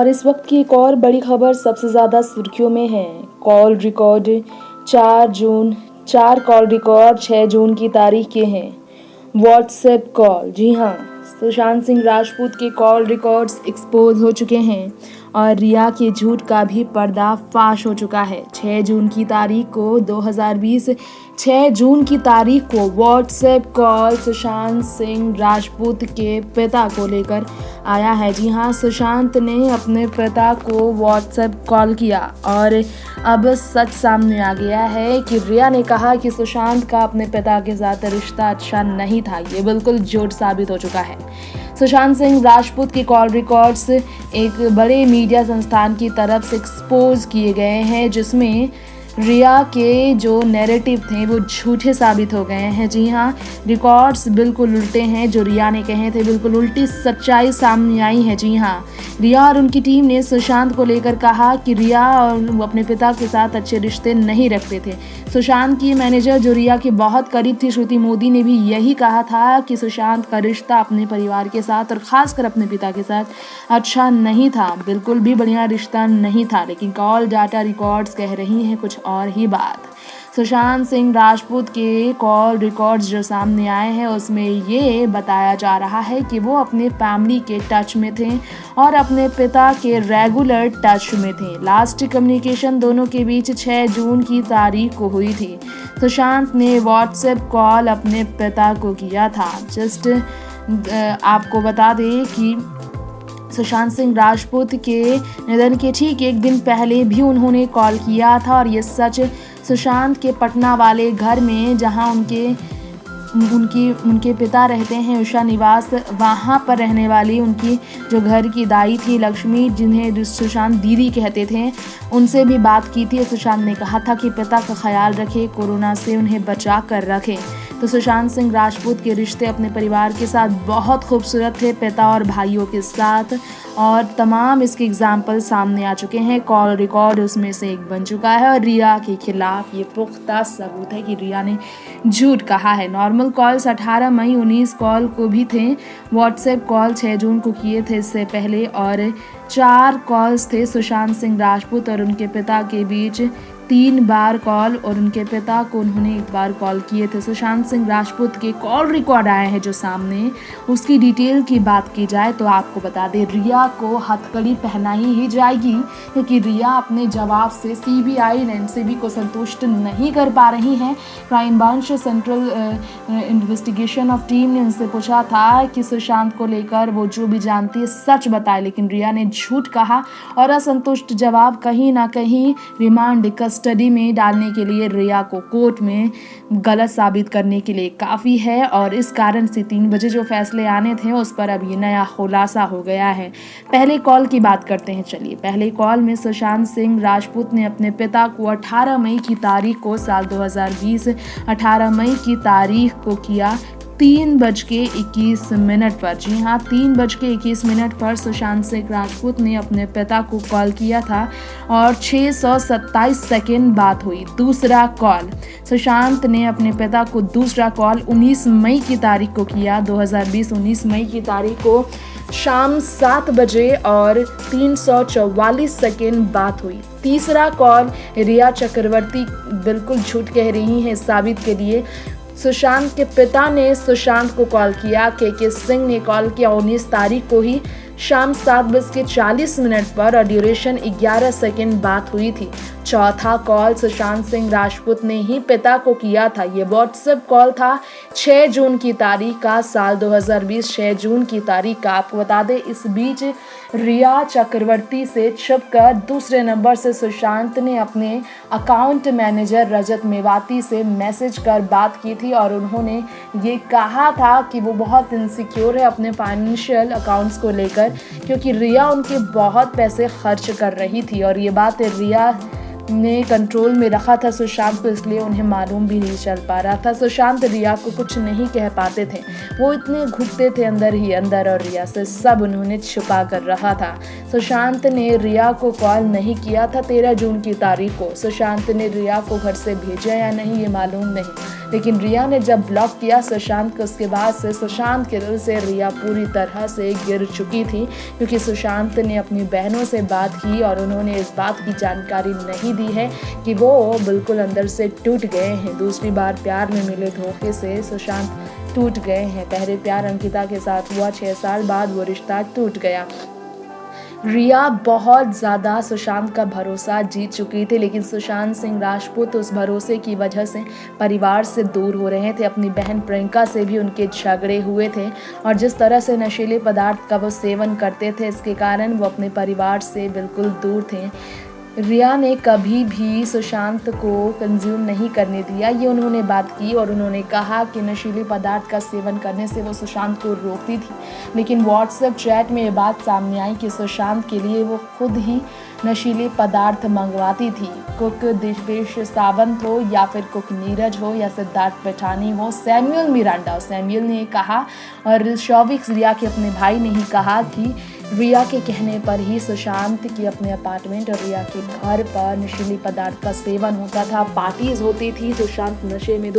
और इस वक्त की एक और बड़ी खबर सबसे ज़्यादा सुर्खियों में है। कॉल रिकॉर्ड 4 जून 4 कॉल रिकॉर्ड 6 जून की तारीख के हैं। व्हाट्सएप कॉल, जी हाँ, सुशांत सिंह राजपूत के कॉल रिकॉर्ड्स एक्सपोज हो चुके हैं और रिया के झूठ का भी पर्दाफाश हो चुका है। 6 जून की तारीख को 2020 6 जून की तारीख को व्हाट्सएप कॉल सुशांत सिंह राजपूत के पिता को लेकर आया है। जी हाँ, सुशांत ने अपने पिता को व्हाट्सएप कॉल किया और अब सच सामने आ गया है कि रिया ने कहा कि सुशांत का अपने पिता के साथ रिश्ता अच्छा नहीं था। ये बिल्कुल झूठ साबित हो चुका है। सुशांत सिंह राजपूत के कॉल रिकॉर्ड्स एक बड़े मीडिया संस्थान की तरफ से एक्सपोज किए गए हैं, जिसमें रिया के जो नैरेटिव थे वो झूठे साबित हो गए हैं। जी हाँ, रिकॉर्ड्स बिल्कुल उल्टे हैं। जो रिया ने कहे थे बिल्कुल उल्टी सच्चाई सामने आई है। जी हाँ, रिया और उनकी टीम ने सुशांत को लेकर कहा कि रिया और वो अपने पिता के साथ अच्छे रिश्ते नहीं रखते थे। सुशांत की मैनेजर जो रिया की बहुत करीब थी, श्रुति मोदी, ने भी यही कहा था कि सुशांत का रिश्ता अपने परिवार के साथ और खासकर अपने पिता के साथ अच्छा नहीं था, बिल्कुल भी बढ़िया रिश्ता नहीं था। लेकिन कॉल डाटा रिकॉर्ड्स कह रही हैं कुछ और ही बात। सुशांत सिंह राजपूत के कॉल रिकॉर्ड्स जो सामने आए हैं उसमें ये बताया जा रहा है कि वो अपने फैमिली के टच में थे और अपने पिता के रेगुलर टच में थे। लास्ट कम्युनिकेशन दोनों के बीच 6 जून की तारीख को हुई थी। सुशांत ने व्हाट्सएप कॉल अपने पिता को किया था। जस्ट आपको बता दें कि सुशांत सिंह राजपूत के निधन के ठीक एक दिन पहले भी उन्होंने कॉल किया था और ये सच सुशांत के पटना वाले घर में, जहां उनके पिता रहते हैं, उषा निवास, वहां पर रहने वाली उनकी जो घर की दाई थी लक्ष्मी, जिन्हें सुशांत दीदी कहते थे, उनसे भी बात की थी। सुशांत ने कहा था कि पिता का ख्याल रखें, कोरोना से उन्हें बचा कर रखें। तो सुशांत सिंह राजपूत के रिश्ते अपने परिवार के साथ बहुत खूबसूरत थे, पिता और भाइयों के साथ, और तमाम इसके एग्जाम्पल सामने आ चुके हैं। कॉल रिकॉर्ड उसमें से एक बन चुका है और रिया के खिलाफ ये पुख्ता सबूत है कि रिया ने झूठ कहा है। नॉर्मल कॉल्स 18 मई 19 कॉल को भी थे। व्हाट्सएप कॉल 6 जून को किए थे इससे पहले, और 4 कॉल्स थे सुशांत सिंह राजपूत और उनके पिता के बीच। 3 बार कॉल और उनके पिता को उन्होंने 1 बार कॉल किए थे। सुशांत सिंह राजपूत के कॉल रिकॉर्ड आए हैं जो सामने, उसकी डिटेल की बात की जाए तो आपको बता दें, रिया को हथकड़ी पहनाई ही जाएगी क्योंकि रिया अपने जवाब से सीबीआई एनसीबी को संतुष्ट नहीं कर पा रही हैं। Crime branch central investigation of team ने उनसे पूछा था कि सुशांत को लेकर वो जो भी जानती है सच बताए, लेकिन रिया ने झूठ कहा और असंतुष्ट जवाब कहीं ना कहीं रिमांड कस्टडी में डालने के लिए रिया को कोर्ट में गलत साबित करने के लिए काफ़ी है। और इस कारण से 3 बजे जो फैसले आने थे उस पर अब ये नया खुलासा हो गया है। पहले कॉल की बात करते हैं। चलिए, पहले कॉल में सुशांत सिंह राजपूत ने अपने पिता को 18 मई की तारीख को, साल 2020 18 मई की तारीख को किया 3:21 पर। जी हाँ, 3:21 पर सुशांत सिंह राजपूत ने अपने पिता को कॉल किया था और 627 सेकेंड बात हुई। दूसरा कॉल सुशांत ने अपने पिता को दूसरा कॉल 19 मई की तारीख को किया। 2020 19 मई की तारीख को शाम 7 बजे और 344 सेकेंड बात हुई। तीसरा कॉल रिया चक्रवर्ती बिल्कुल झूठ कह रही हैं साबित के लिए। सुशांत के पिता ने सुशांत को कॉल किया। के सिंह ने कॉल किया 19 तारीख को ही शाम 7:40 पर और ड्यूरेशन 11 सेकेंड बात हुई थी। चौथा कॉल सुशांत सिंह राजपूत ने ही पिता को किया था। ये व्हाट्सएप कॉल था 6 जून की तारीख का, साल 2020 6 जून की तारीख का। आपको बता दें, इस बीच रिया चक्रवर्ती से छुपकर दूसरे नंबर से सुशांत ने अपने अकाउंट मैनेजर रजत मेवाती से मैसेज कर बात की थी और उन्होंने ये कहा था कि वो बहुत इनसिक्योर है अपने फाइनेंशियल अकाउंट्स को लेकर, क्योंकि रिया उनके बहुत पैसे खर्च कर रही थी और ये बात रिया ने कंट्रोल में रखा था सुशांत को, इसलिए उन्हें मालूम भी नहीं चल पा रहा था। सुशांत रिया को कुछ नहीं कह पाते थे, वो इतने घुटते थे अंदर ही अंदर और रिया से सब उन्होंने छुपा कर रखा था। सुशांत ने रिया को कॉल नहीं किया था 13 जून की तारीख को। सुशांत ने रिया को घर से भेजा या नहीं ये मालूम नहीं, लेकिन रिया ने जब ब्लॉक किया सुशांत को, उसके बाद से सुशांत के दिल से रिया पूरी तरह से गिर चुकी थी, क्योंकि सुशांत ने अपनी बहनों से बात की और उन्होंने इस बात की जानकारी नहीं दी है कि वो बिल्कुल अंदर से टूट गए हैं। दूसरी बार प्यार में मिले धोखे से सुशांत टूट गए हैं। पहले प्यार अंकिता के साथ हुआ, 6 साल बाद वो रिश्ता टूट गया। रिया बहुत ज़्यादा सुशांत का भरोसा जीत चुकी थी, लेकिन सुशांत सिंह राजपूत उस भरोसे की वजह से परिवार से दूर हो रहे थे। अपनी बहन प्रियंका से भी उनके झगड़े हुए थे और जिस तरह से नशीले पदार्थ का वो सेवन करते थे, इसके कारण वो अपने परिवार से बिल्कुल दूर थे। रिया ने कभी भी सुशांत को कंज्यूम नहीं करने दिया, ये उन्होंने बात की और उन्होंने कहा कि नशीले पदार्थ का सेवन करने से वो सुशांत को रोकती थी। लेकिन व्हाट्सएप चैट में ये बात सामने आई कि सुशांत के लिए वो खुद ही नशीले पदार्थ मंगवाती थी। कुक दिवेश सावंत हो या फिर कुक नीरज हो या सिद्धार्थ पैठानी हो, सैमुअल मिरांडा, सैमुअल ने कहा और शौविक रिया के अपने भाई ने ही कहा कि रिया के कहने पर ही सुशांत के अपने अपार्टमेंट और रिया के घर पर नशीले पदार्थ का सेवन होता था, पार्टीज होती थी। सुशांत नशे में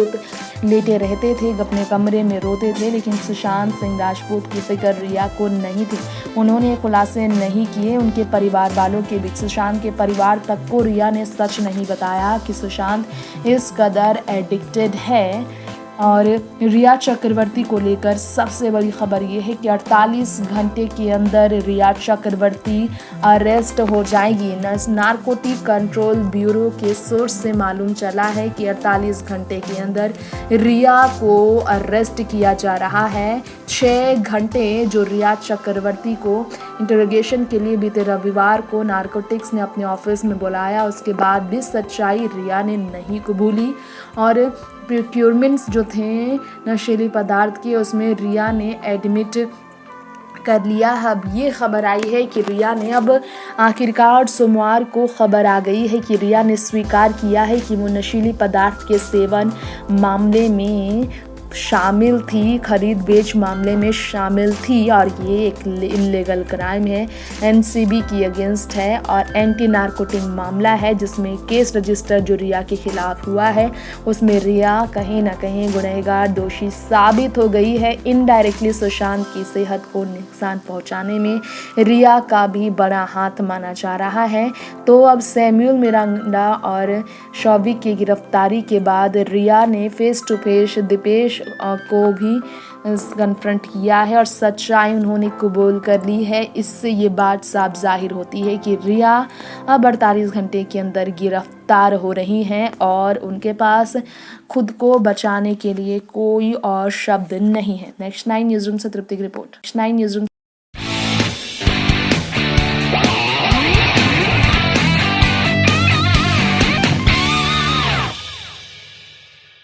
लेटे रहते थे, अपने कमरे में रोते थे, लेकिन सुशांत सिंह राजपूत की फिक्र रिया को नहीं थी। उन्होंने खुलासे नहीं किए उनके परिवार वालों के बीच। सुशांत के परिवार तक को रिया ने सच नहीं बताया कि सुशांत इस कदर एडिक्टेड है। और रिया चक्रवर्ती को लेकर सबसे बड़ी खबर ये है कि 48 घंटे के अंदर रिया चक्रवर्ती अरेस्ट हो जाएगी। नारकोटिक कंट्रोल ब्यूरो के सोर्स से मालूम चला है कि 48 घंटे के अंदर रिया को अरेस्ट किया जा रहा है। 6 घंटे जो रिया चक्रवर्ती को इंटरोगेशन के लिए बीते रविवार को नारकोटिक्स ने अपने ऑफिस में बुलाया, उसके बाद भी सच्चाई रिया ने नहीं कबूली और प्रोक्योरमेंट्स जो थे नशीले पदार्थ के, उसमें रिया ने एडमिट कर लिया। अब ये खबर आई है कि रिया ने अब आखिरकार सोमवार को खबर आ गई है कि रिया ने स्वीकार किया है कि वो नशीले पदार्थ के सेवन मामले में शामिल थी, खरीद बेच मामले में शामिल थी और ये एक इल्लीगल क्राइम है, एनसीबी की अगेंस्ट है और एंटी नारकोटिक मामला है, जिसमें केस रजिस्टर जो रिया के खिलाफ हुआ है उसमें रिया कहीं ना कहीं गुनहगार दोषी साबित हो गई है। इनडायरेक्टली सुशांत की सेहत को नुकसान पहुंचाने में रिया का भी बड़ा हाथ माना जा रहा है। तो अब सैमुअल मिरांडा और शौविक की गिरफ्तारी के बाद रिया ने फेस टू फेस दीपेश को भी कन्फ्रंट किया है और सच्चाई उन्होंने कबूल कर ली है। इससे ये बात साफ जाहिर होती है कि रिया अब 48 घंटे के अंदर गिरफ्तार हो रही हैं और उनके पास खुद को बचाने के लिए कोई और शब्द नहीं है। नेक्स्ट 9 न्यूज़ रूम से तृप्ति की रिपोर्ट। Next 9 news room